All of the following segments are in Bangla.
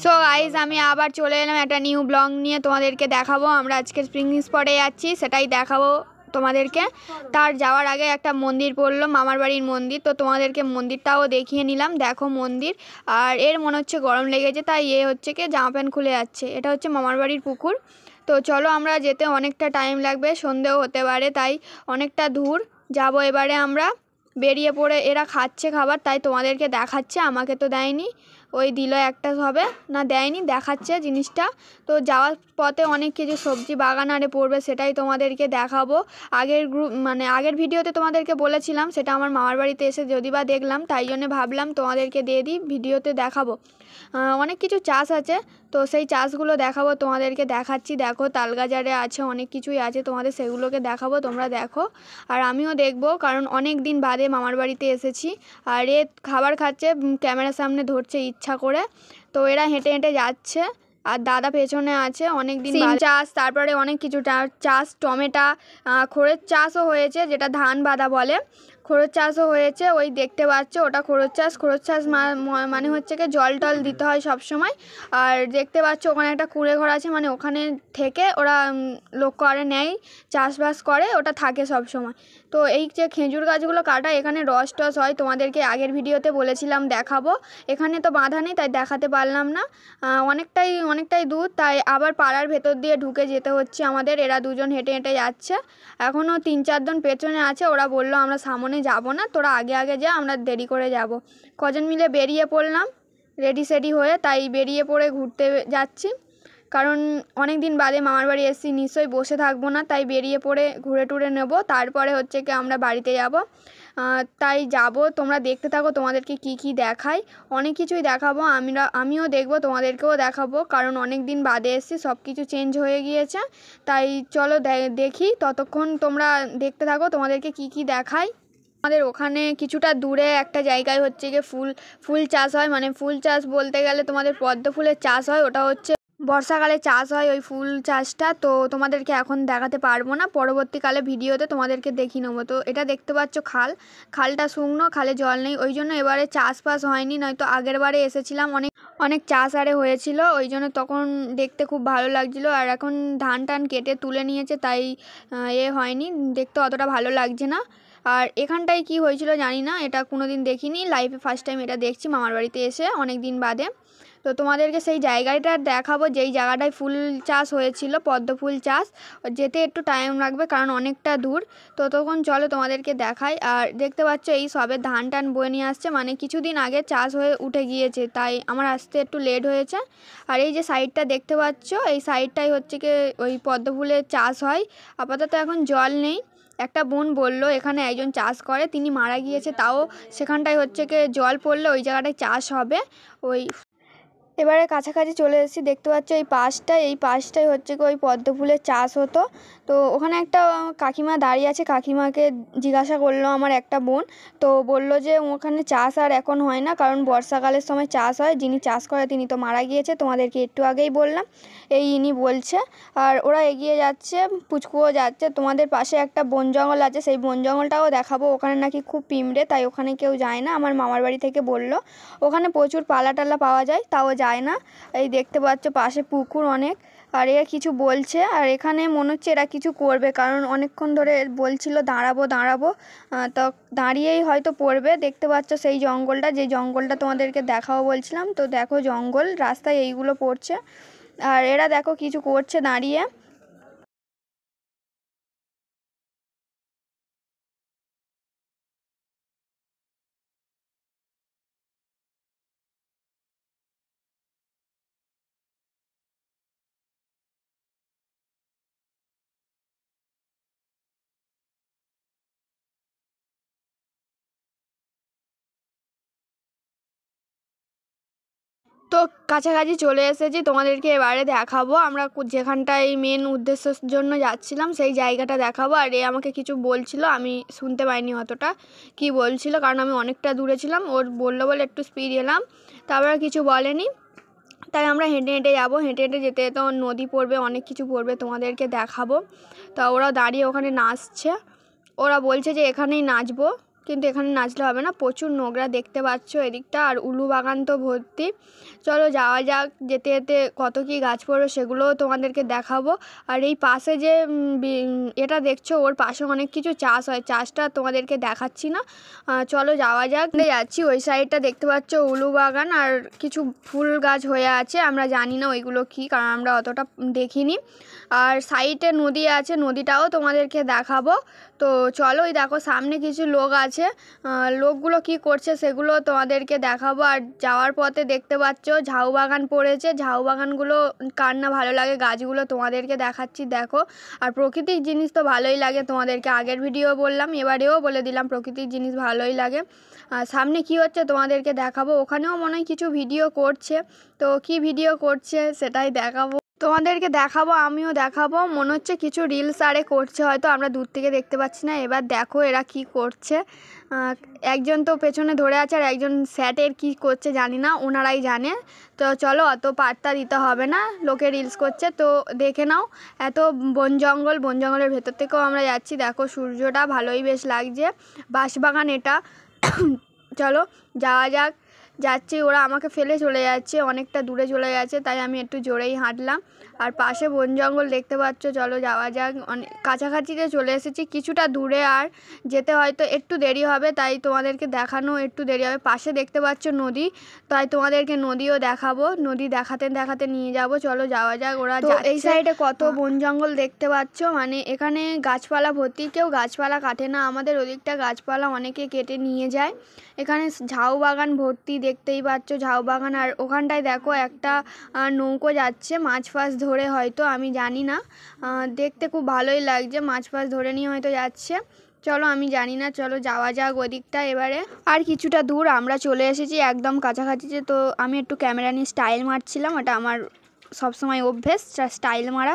সো গাইজ আমি আবার চলে এলাম একটা নিউ ব্লগ নিয়ে, তোমাদেরকে দেখাবো আমরা আজকে স্প্রিং স্পটে যাচ্ছি, সেটাই দেখাবো তোমাদেরকে। তার যাওয়ার আগে একটা মন্দির পড়লো, মামার বাড়ির মন্দির, তো তোমাদেরকে মন্দিরটাও দেখিয়ে নিলাম। দেখো মন্দির, আর এর মনে হচ্ছে গরম লেগেছে, তাই হচ্ছে কি জামা প্যান্ট খুলে যাচ্ছে। এটা হচ্ছে মামার বাড়ির পুকুর। তো চলো, আমরা যেতে অনেকটা টাইম লাগবে, সন্ধেও হতে পারে, তাই অনেকটা দূর যাব। এবারে আমরা বেরিয়ে পড়ে, এরা খাচ্ছে খাবার, তাই তোমাদেরকে দেখাচ্ছে, আমাকে তো দেয়নি, ওই দিল একটা হবে না, দেয়নি, দেখাচ্ছে জিনিসটা। তো যাওয়ার পথে অনেক কিছু সবজি বাগান আরে পড়বে, সেটাই তোমাদেরকে দেখাবো। আগের ভিডিওতে তোমাদেরকে বলেছিলাম, সেটা আমার মামার বাড়িতে এসে যদি বা দেখলাম, তাই জন্য ভাবলাম তোমাদেরকে দিয়ে দিই, ভিডিওতে দেখাবো। অনেক কিছু চাষ আছে, তো সেই চাষগুলো দেখাবো, তোমাদেরকে দেখাচ্ছি। দেখো তালগাজারে আছে, অনেক কিছুই আছে, তোমাদের সেগুলোকে দেখাবো, তোমরা দেখো আর আমিও দেখবো, কারণ অনেক দিন বাদে মামার বাড়িতে এসেছি। আর এ খাবার খাচ্ছে, ক্যামেরার সামনে ধরছে ইচ্ছা করে। তো এরা হেঁটে হেঁটে যাচ্ছে, আর দাদা পেছনে আছে। অনেক দিন চাষ, তারপরে অনেক কিছু চাষ, টমেটো, খড়ের চাষও হয়েছে, যেটা ধান বাঁধা বলে, খড়ের চাষও হয়েছে। ওই দেখতে পাচ্ছ, ওটা খড়ের চাষ। খড়ের চাষ মানে হচ্ছে কি জল টল দিতে হয় সব সময়। আর দেখতে পাচ্ছ ওখানে একটা কুঁড়ে ঘর আছে, মানে ওখানে থেকে ওরা লোক করে নেয়, চাষবাস করে, ওটা থাকে সব সময়। তো এই যে খেজুর গাছগুলো কাটা, এখানে রস টস হয়, তোমাদেরকে আগের ভিডিওতে বলেছিলাম দেখাবো। এখানে তো বাঁধা নেই, তাই দেখাতে পারলাম না। অনেকটাই দূর, তাই আবার পাড়ার ভেতর দিয়ে ঢুকে যেতে হচ্ছে আমাদের। এরা দুজন হেঁটে হেঁটে যাচ্ছে, এখনও 3-4 জন পেছনে আছে। ওরা বললো আমরা সামনে যাব না, তোরা আগে আগে যা, আমরা দেরি করে যাব। কজন মিলে বেরিয়ে পড়লাম রেডি সেডি হয়ে, তাই বেরিয়ে পড়ে ঘুরতে যাচ্ছি, কারণ অনেক দিন বাদে মামার বাড়ি এসেছি, নিশ্চয়ই বসে থাকবো না, তাই বেরিয়ে পড়ে ঘুরে টুরে নেব, তারপরে হচ্ছে কি আমরা বাড়িতে যাব। তাই যাব, তোমরা দেখতে থাকো, তোমাদেরকে কি কি দেখাই, অনেক কিছুই দেখাবো। আমিও দেখবো, তোমাদেরকেও দেখাবো, কারণ অনেক দিন বাদে এসেছি, সব কিছু চেঞ্জ হয়ে গিয়েছে। তাই চলো দেখি, ততক্ষণ তোমরা দেখতে থাকো, তোমাদেরকে কি কি দেখাই। আমাদের ওখানে কিছুটা দূরে একটা জায়গায় হচ্ছে গিয়ে ফুল চাষ হয়, মানে ফুল চাষ বলতে গেলে তোমাদের পদ্ম ফুলের চাষ হয়, ওটা হচ্ছে বর্ষাকালে চাষ হয় ওই ফুল চাষটা। তো তোমাদেরকে এখন দেখাতে পারবো না, পরবর্তীকালে ভিডিওতে তোমাদেরকে দেখিয়ে নেবো। তো এটা দেখতে পাচ্ছ খালটা শুকনো, খালে জল নেই, ওই জন্য এবারে চাষবাস হয়নি, নয়তো আগের বারে এসেছিলাম অনেক চাষ আরে হয়েছিল, ওই জন্য তখন দেখতে খুব ভালো লাগছিলো। আর এখন ধান টান কেটে তুলে নিয়েছে, তাই হয়নি, দেখতে অতটা ভালো লাগছে না। আর এখানটায় কি হয়েছিল জানি না, এটা কোনো দিন দেখিনি, লাইফে ফার্স্ট টাইম এটা দেখছি মামার বাড়িতে এসে অনেক দিন বাদে। তো তোমাদেরকে সেই জায়গাটা দেখাবো, যেই জায়গাটায় ফুল চাষ হয়েছিল, পদ্ম ফুল চাষ। যেতে একটু টাইম লাগবে, কারণ অনেকটা দূর। তো তখন চলো তোমাদেরকে দেখাই। আর দেখতে পাচ্ছ এই সবে ধান টান বয়ে নিয়ে আসছে, মানে কিছুদিন আগে চাষ হয়ে উঠে গিয়েছে, তাই আমার আসতে একটু লেট হয়েছে। আর এই যে সাইডটা দেখতে পাচ্ছ, এই সাইডটাই হচ্ছে কি ওই পদ্ম ফুলের চাষ হয়। আপাতত এখন জল নেই। একটা বোন বললো এখানে একজন চাষ করে, তিনি মারা গিয়েছে, তাও সেখানটায় হচ্ছে কি জল পড়লে ওই জায়গাটায় চাষ হবে। ওই এবারে কাছাকাছি চলে এসেছি, দেখতে পাচ্ছ এই পাশটাই হচ্ছে কি ওই পদ্ম ফুলের চাষ হতো। তো ওখানে একটা কাকিমা দাঁড়িয়ে আছে, কাকিমাকে জিজ্ঞাসা করলো আমার একটা বোন, তো বললো যে ওখানে চাষ আর এখন হয় না, কারণ বর্ষাকালের সময় চাষ হয়, যিনি চাষ করে তিনি তো মারা গিয়েছে, তোমাদেরকে একটু আগেই বললাম, ইনি বলছে। আর ওরা এগিয়ে যাচ্ছে, পুচকুও যাচ্ছে। তোমাদের পাশে একটা বন জঙ্গল আছে, সেই বন জঙ্গলটাও দেখাবো, ওখানে নাকি খুব পিঁমড়ে, তাই ওখানে কেউ যায় না, আমার মামার বাড়ি থেকে বললো। ওখানে প্রচুর পালা টালা পাওয়া যায়, তাও যায় না। এই দেখতে পাচ্ছ পাশে পুকুর অনেক, আর এরা কিছু বলছে, আর এখানে মনে হচ্ছে এরা কিছু করবে, কারণ অনেকক্ষণ ধরে বলছিল দাঁড়াবো, তো দাঁড়িয়েই হয়তো পড়বে। দেখতে পাচ্ছ সেই জঙ্গলটা, যে জঙ্গলটা তোমাদেরকে দেখাবো বলছিলাম, তো দেখো জঙ্গল, রাস্তায় এইগুলো পড়ছে, আর এরা দেখো কিছু করছে দাঁড়িয়ে। তো কাছাকাছি চলে এসেছি, তোমাদেরকে এবারে দেখাবো আমরা যেখানটায় মেন উদ্দেশ্যের জন্য যাচ্ছিলাম, সেই জায়গাটা দেখাবো। আর আমাকে কিছু বলছিল, আমি শুনতে পাইনি অতটা কি বলছিল, কারণ আমি অনেকটা দূরে ছিলাম, ওর বললো বলে একটু স্পিড এলাম, তারপরে কিছু বলেনি। তাই আমরা হেঁটে হেঁটে যাবো, হেঁটে হেঁটে যেতে যেতে নদী পড়বে, অনেক কিছু পড়বে, তোমাদেরকে দেখাবো। তা ওরা দাঁড়িয়ে ওখানে নাচছে, ওরা বলছে যে এখানেই নাচবো, কিন্তু এখানে নাচলে হবে না, প্রচুর নোংরা দেখতে পাচ্ছ এদিকটা, আর উলু বাগান তো ভর্তি। চলো যাওয়া যাক, যেতে যেতে কত কি গাছ পড়বে সেগুলোও তোমাদেরকে দেখাবো। আর এই পাশে যে এটা দেখছো, ওর পাশে অনেক কিছু চাষ হয়, চাষটা তোমাদেরকে দেখাচ্ছি না। চলো যাওয়া যাক। যাচ্ছি ওই সাইডটা দেখতে পাচ্ছ উলু বাগান, আর কিছু ফুল গাছ হয়ে আছে, আমরা জানি না ওইগুলো কি, কারণ আমরা অতটা দেখিনি। আর সাইডে নদী আছে, নদীটাও তোমাদেরকে দেখাবো। তো চলো, ওই দেখো সামনে কিছু লোক আছে, লোকগুলো কি করছে সেগুলো তোমাদেরকে দেখাবো। আর যাওয়ার পথে দেখতে পাচ্ছ ঝাউ বাগান পড়েছে, ঝাউ বাগানগুলো কার না ভালো লাগে, গাছগুলো তোমাদেরকে দেখাচ্ছি দেখো। আর প্রকৃতিক জিনিস তো ভালোই লাগে, তোমাদেরকে আগের ভিডিও বললাম, এবারেও বলে দিলাম প্রকৃতিক জিনিস ভালোই লাগে। সামনে কি হচ্ছে তোমাদেরকে দেখাবো, ওখানেও মনে হয় কিছু ভিডিও করছে, তো কি ভিডিও করছে সেটাই দেখাবো তোমাদেরকে, দেখাবো আমিও দেখাবো। মনে হচ্ছে কিছু রিলস আরে করছে, হয়তো আমরা দূর থেকে দেখতে পাচ্ছি না। এবার দেখো এরা কি করছে, একজন তো পেছনে ধরে আছে, আর একজন স্যাটের কি করছে জানি না, ওনারাই জানে। তো চলো অত পাত্তা দিতে হবে না, লোকে রিলস করছে তো দেখে নাও। এত বন জঙ্গলের ভেতর থেকেও আমরা যাচ্ছি, দেখো সূর্যটা ভালোই বেশ লাগছে, বাঁশবাগান এটা। চলো যাওয়া যাক। যাচ্ছি, ওরা আমাকে ফেলে চলে যাচ্ছে, অনেকটা দূরে চলে গেছে, তাই আমি একটু জোরেই হাঁটলাম। আর পাশে বন জঙ্গল দেখতে পাচ্ছ, চলো যাওয়া যাক। অনেক কাছাকাছিতে চলে এসেছি, কিছুটা দূরে আর যেতে হয়তো একটু দেরি হবে, তাই তোমাদেরকে দেখানো একটু দেরি হবে। পাশে দেখতে পাচ্ছ নদী, তাই তোমাদেরকে নদীও দেখাবো, নদী দেখাতে দেখাতে নিয়ে যাব। চলো যাওয়া যাক। ওরা এই সাইডে কত বন জঙ্গল দেখতে পাচ্ছ, মানে এখানে গাছপালা ভর্তি, কেউ গাছপালা কাটে না, আমাদের ওদিকটা গাছপালা অনেকে কেটে নিয়ে যায়। এখানে ঝাউ বাগান ভর্তি দেখতেই পাচ্ছ, ঝাউ বাগান। আর ওখানটায় দেখো একটা নৌকো যাচ্ছে, মাছ ফাছ ধরে হয়তো, আমি জানি না, দেখতে খুব ভালোই লাগছে, মাছ ফাছ ধরে নিয়ে হয়তো যাচ্ছে। চলো আমি জানি না, চলো যাওয়া যাক ওদিকটা এবারে। আর কিছুটা দূর আমরা চলে এসেছি, একদম কাছাকাছিতে। তো আমি একটু ক্যামেরা নিয়ে স্টাইল মারছিলাম, ওটা আমার সবসময় অভ্যেস স্টাইল মারা।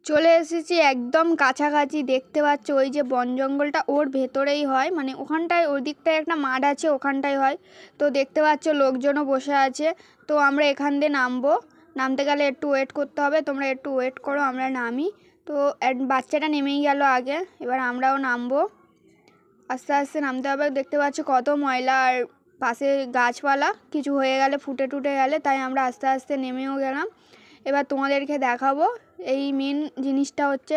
চলে এসেছি একদম কাছাকাছি, দেখতে পাচ্ছ ওই যে বন জঙ্গলটা ওর ভেতরেই হয়, মানে ওখানটায় ওই দিকটায় একটা মাঠ আছে, ওখানটায় হয়। তো দেখতে পাচ্ছ লোকজনও বসে আছে। তো আমরা এখান দিয়ে নামবো, নামতে গেলে একটু ওয়েট করতে হবে, তোমরা একটু ওয়েট করো, আমরা নামি। তো বাচ্চাটা নেমেই গেল আগে, এবার আমরাও নামবো, আস্তে আস্তে নামতে হবে। দেখতে পাচ্ছ কত ময়লা, আর পাশে গাছপালা কিছু হয়ে গেলে ফুটে টুটে গেলে, তাই আমরা আস্তে আস্তে নেমেও গেলাম। এবার তোমাদেরকে দেখাবো এই মেন জিনিসটা হচ্ছে।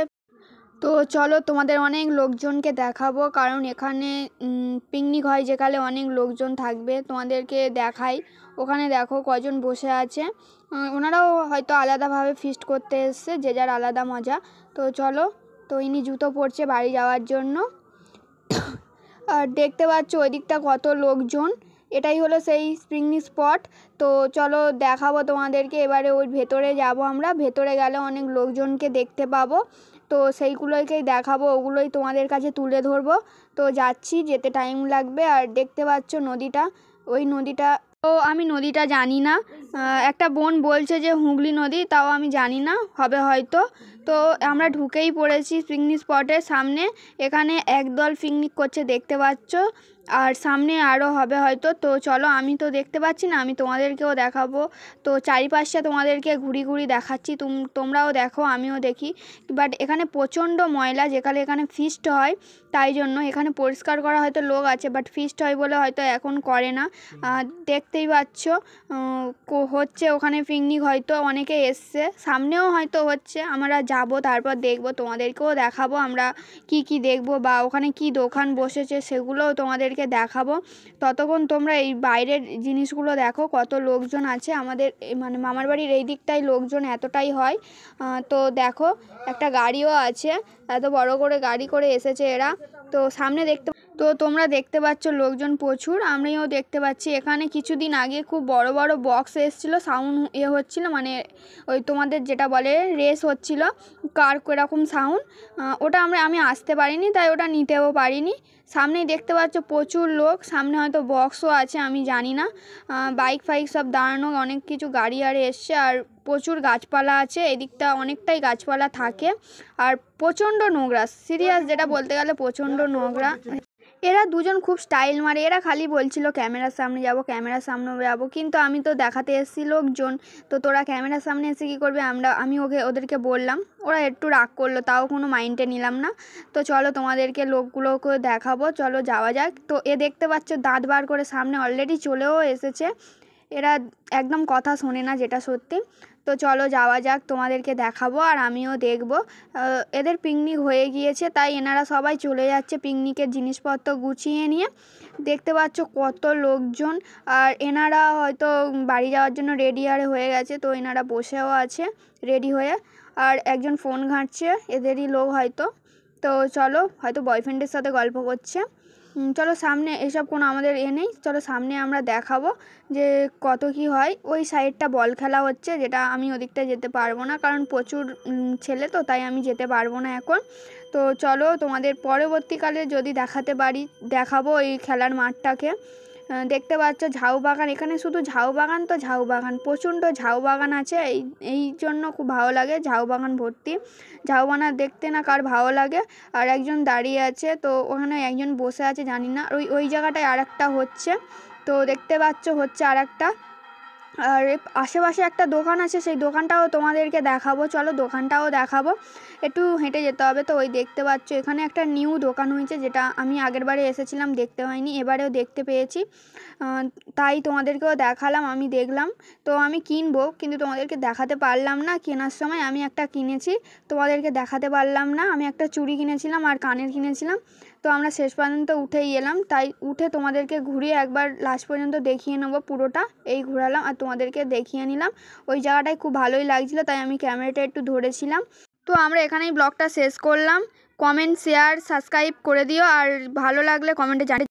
তো চলো তোমাদের অনেক লোকজনকে দেখাবো, কারণ এখানে পিকনিক হয়, যেখানে অনেক লোকজন থাকবে, তোমাদেরকে দেখাই। ওখানে দেখো কজন বসে আছে, ওনারাও হয়তো আলাদাভাবে ফিস্ট করতে এসছে, যে যার আলাদা মজা। তো চলো, তো ইনি জুতো পরছে বাড়ি যাওয়ার জন্য। আর দেখতে পাচ্ছ ওই দিকটা কত লোকজন, এটাই হলো সেই পিকনিক স্পট। তো চলো দেখাবো তোমাদেরকে, এবারে ওই ভেতরে যাব আমরা, ভেতরে গেলে অনেক লোকজনকে দেখতে পাবো, তো সেইগুলোকেই দেখাবো, ওগুলোই তোমাদের কাছে তুলে ধরবো। তো যাচ্ছি, যেতে টাইম লাগবে। আর দেখতে পাচ্ছ নদীটা, ওই নদীটা, তো আমি নদীটা জানি না, একটা বোন বলছে যে হুগলি নদী, তাও আমি জানি না, হবে হয়তো। তো আমরা ঢুকেই পড়েছি পিকনিক স্পটের সামনে, এখানে একদল পিকনিক করছে দেখতে পাচ্ছ, আর সামনে আরও হবে হয়তো। তো চলো, আমি তো দেখতে পাচ্ছি না, আমি তোমাদেরকেও দেখাবো। তো চারিপাশটা তোমাদেরকে ঘুরি ঘুরি দেখাচ্ছি, তোমরাও দেখো আমিও দেখি। বাট এখানে প্রচণ্ড ময়লা, যেখানে এখানে ফিস্ট হয়, তাই জন্য এখানে পরিষ্কার করা হয়তো লোক আছে, বাট ফিস্ট হয় বলে হয়তো এখন করে না। দেখতেই পাচ্ছ হচ্ছে ওখানে পিকনিক, হয়তো অনেকে এসছে, সামনেও হয়তো হচ্ছে। আমরা যাব, তারপর দেখব, তোমাদেরকেও দেখাবো আমরা কি কি দেখব, বা ওখানে কি দোকান বসেছে সেগুলোও তোমাদেরকে দেখাবো। ততক্ষণ তোমরা এই বাইরের জিনিসগুলো দেখো, কত লোকজন আছে আমাদের মানে মামার বাড়ির এই দিকটায় লোকজন এতটাই হয়। তো দেখো একটা গাড়িও আছে, এত বড় করে গাড়ি করে এসেছে এরা। তো সামনে তো তোমরা দেখতে পাচ্ছ লোকজন প্রচুর, আমিও দেখতে পাচ্ছি। এখানে কিছুদিন আগে খুব বড় বড় বক্স এসেছিল, সাউন্ড হচ্ছিল, মানে ওই তোমাদের যেটা বলে রেস হচ্ছিল কার কীরকম সাউন্ড, ওটা আমি আসতে পারিনি, তাই ওটা নিতেও পারিনি। সামনেই দেখতে পাচ্ছ প্রচুর লোক, সামনে হয়তো বক্সও আছে, আমি জানি না। বাইক ফাইক সব দাঁড়ানো, অনেক কিছু গাড়ি আরে এসছে, আর প্রচুর গাছপালা আছে এদিকটা, অনেকটাই গাছপালা থাকে। আর প্রচণ্ড নোংরা, সিরিয়াস যেটা বলতে গেলে প্রচণ্ড নোংরা। এরা দুজন খুব স্টাইল মারে, এরা খালি বলছিল ক্যামেরার সামনে যাব, ক্যামেরার সামনে যাব, কিন্তু আমি তো দেখাতে এসেছি লোকজন, তো তোরা ক্যামেরার সামনে এসে কী করবে। আমি ওদেরকে বললাম, ওরা একটু রাগ করলো, তাও কোনো মাইন্ডে নিলাম না। তো চলো তোমাদেরকে লোকগুলোকে দেখাবো, চলো যাওয়া যাক। তো দেখতে পাচ্ছ দাঁত বার করে সামনে অলরেডি চলেও এসেছে। এরা একদম কথা শোনে না, যেটা সত্যি। তো চলো যাওয়া যাক, তোমাদেরকে দেখাবো আর আমিও দেখব। এদের পিকনিক হয়ে গিয়েছে, তাই এনারা সবাই চলে যাচ্ছে পিকনিকের জিনিসপত্র গুছিয়ে নিয়ে। দেখতে পাচ্ছ কত লোকজন, আর এনারা হয়তো বাড়ি যাওয়ার জন্য রেডি হয়ে গেছে। তো এনারা বসেও আছে রেডি হয়ে, আর একজন ফোন ঘাঁটছে, এদেরই লোক হয়তো। তো চলো, হয়তো বয়ফ্রেন্ডের সাথে গল্প করছে। চলো সামনে, এসব কোনো আমাদের নেই, চলো সামনে আমরা দেখাবো যে কত কি হয়। ওই সাইডটা বল খেলা হচ্ছে, যেটা আমি ওদিকটা যেতে পারবো না, কারণ প্রচুর ছেলে, তো তাই আমি যেতে পারবো না এখন। তো চলো তোমাদের পরবর্তীকালে যদি দেখাতে পারি দেখাবো এই খেলার মাঠটাকে। দেখতে পাচ্ছ ঝাউ বাগান, এখানে শুধু ঝাউ বাগান তো ঝাউ বাগান, প্রচণ্ড ঝাউ বাগান আছে। এই জন্য খুব ভালো লাগে, ঝাউ বাগান ভর্তি। ঝাউ বাগান দেখতে না কার ভালো লাগে। আর একজন দাঁড়িয়ে আছে, তো ওখানে একজন বসে আছে, জানি না। ওই জায়গাটায় আর একটা হচ্ছে, তো দেখতে পাচ্ছ হচ্ছে আর একটা। আর আশেপাশে একটা দোকান আছে, সেই দোকানটাও তোমাদেরকে দেখাবো, চলো দোকানটাও দেখাবো। একটু হেঁটে যেতে হবে। তো ওই দেখতে পাচ্ছ এখানে একটা নিউ দোকান হয়েছে, যেটা আমি আগেরবারে এসেছিলাম দেখতে হয়নি, এবারেও দেখতে পেয়েছি, তাই তোমাদেরকেও দেখালাম, আমি দেখলাম। তো আমি কিনবো, কিন্তু তোমাদেরকে দেখাতে পারলাম না। কেনার সময় আমি একটা কিনেছি, তোমাদেরকে দেখাতে পারলাম না। আমি একটা চুড়ি কিনেছিলাম আর কানের কিনেছিলাম। তো আমরা শেষ পর্যন্ত উঠেই এলাম, তাই উঠে তোমাদেরকে ঘুরিয়ে একবার লাস্ট পর্যন্ত দেখিয়ে নেবো পুরোটা। এই ঘোরালাম আর তোমাদেরকে দেখিয়ে নিলাম। ওই জায়গাটায় খুব ভালোই লাগছিলো, তাই আমি ক্যামেরাটা একটু ধরেছিলাম। তো আমরা এখানেই ব্লগটা শেষ করলাম। কমেন্ট, শেয়ার, সাবস্ক্রাইব করে দিও, আর ভালো লাগলে কমেন্টে জানিয়ে